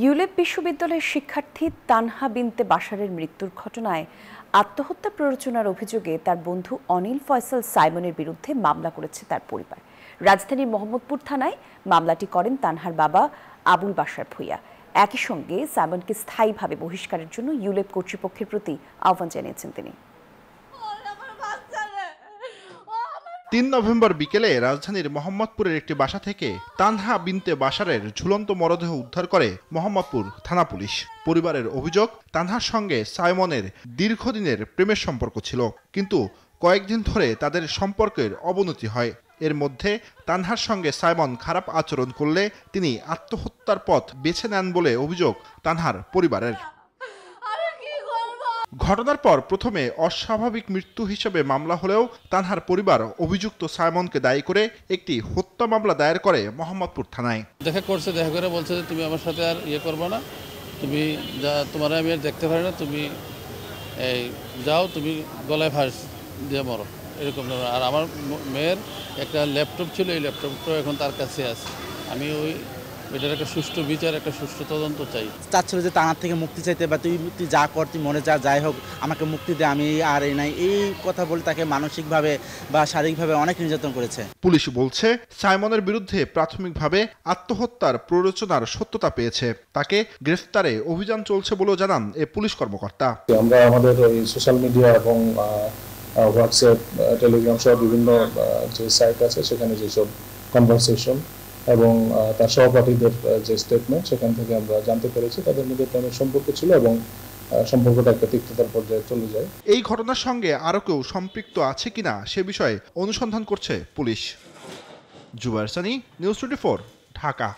ইউলেপ বিশ্ববিদ্যালয়ের শিক্ষার্থী তানহা বিনতে বাশারের মৃত্যুর ঘটনায় আত্মহত্যা প্ররোচনার অভিযোগে তার বন্ধু অনিল ফয়সাল সাইমনের বিরুদ্ধে মামলা করেছে তার পরিবার। রাজধানীর মোহাম্মদপুর থানায় মামলাটি করেন তানহার বাবা আবুল বাশার ভূঁইয়া। একই সঙ্গে সাইমনকে স্থায়ীভাবে বহিষ্কারের জন্য ইউলেপ কর্তৃপক্ষের প্রতি আহ্বান জানিয়েছেন তিনি। ৩ নভেম্বর বিকেলে রাজধানীর মোহাম্মদপুরের একটি বাসা থেকে তানহা বিনতে বাশারের ঝুলন্ত মরদেহ উদ্ধার করে মোহাম্মদপুর থানা পুলিশ। পরিবারের অভিযোগ, তানহার সঙ্গে সাইমনের দীর্ঘদিনের প্রেমের সম্পর্ক ছিল, কিন্তু কয়েকদিন ধরে তাদের সম্পর্কের অবনতি হয়। এর মধ্যে তানহার সঙ্গে সাইমন খারাপ আচরণ করলে তিনি আত্মহত্যার পথ বেছে নেন বলে অভিযোগ তানহার পরিবারের। ঘটনার পর প্রথমে অস্বাভাবিক মৃত্যু হিসেবে মামলা হলেও তানহার পরিবার অভিযুক্ত সাইমনকে দায়ী করে একটি হত্যা মামলা দায়ের করে মোহাম্মদপুর থানায়। দেখা করে বলছে যে তুমি আমার সাথে আর করবে না, তুমি যা, তোমার আমি আর দেখতে পারি না, তুমি এই যাও, তুমি গলায় ফাঁস দিয়ে মরো, এরকম। আর আমার মেয়ের একটা ল্যাপটপ ছিল, এই ল্যাপটপটা এখন তার কাছে আছে। আমি এটার একটা সুষ্ঠু বিচার, একটা সুষ্ঠু তদন্ত চাই। চাচ্ছিল যে তানার থেকে মুক্তি চাইতে, বা তুই যা কর, তুই মনে যাই হোক, আমাকে মুক্তি দে, আমি আর নাই, এই কথা বলে তাকে মানসিকভাবে বা শারীরিকভাবে অনেক নির্যাতন করেছে। পুলিশ বলছে সাইমনের বিরুদ্ধে প্রাথমিকভাবে আত্মহত্যার প্ররোচনার সত্যতা পেয়েছে। তাকে গ্রেফতারে অভিযান চলছে বলেও জানান এ পুলিশ কর্মকর্তা। আমরা আমাদের ওই সোশ্যাল মিডিয়া এবং হোয়াটসঅ্যাপ, টেলিগ্রাম সহ বিভিন্ন যে সাইট আছে সেখানে যেসব কনভারসেশন এবং তার সহপাঠীদের যে স্টেটমেন্ট, সেখান থেকে আমরা জানতে পেরেছি তাদের মধ্যে প্রেমের সম্পর্ক ছিল এবং সম্পর্কটা একটা তিক্ততার পর্যায়ে চলে যায়। এই ঘটনার সঙ্গে আরও কেউ সম্পৃক্ত আছে কিনা সে বিষয়ে অনুসন্ধান করছে পুলিশ। জুবায়ের সানি, নিউজ 24, ঢাকা।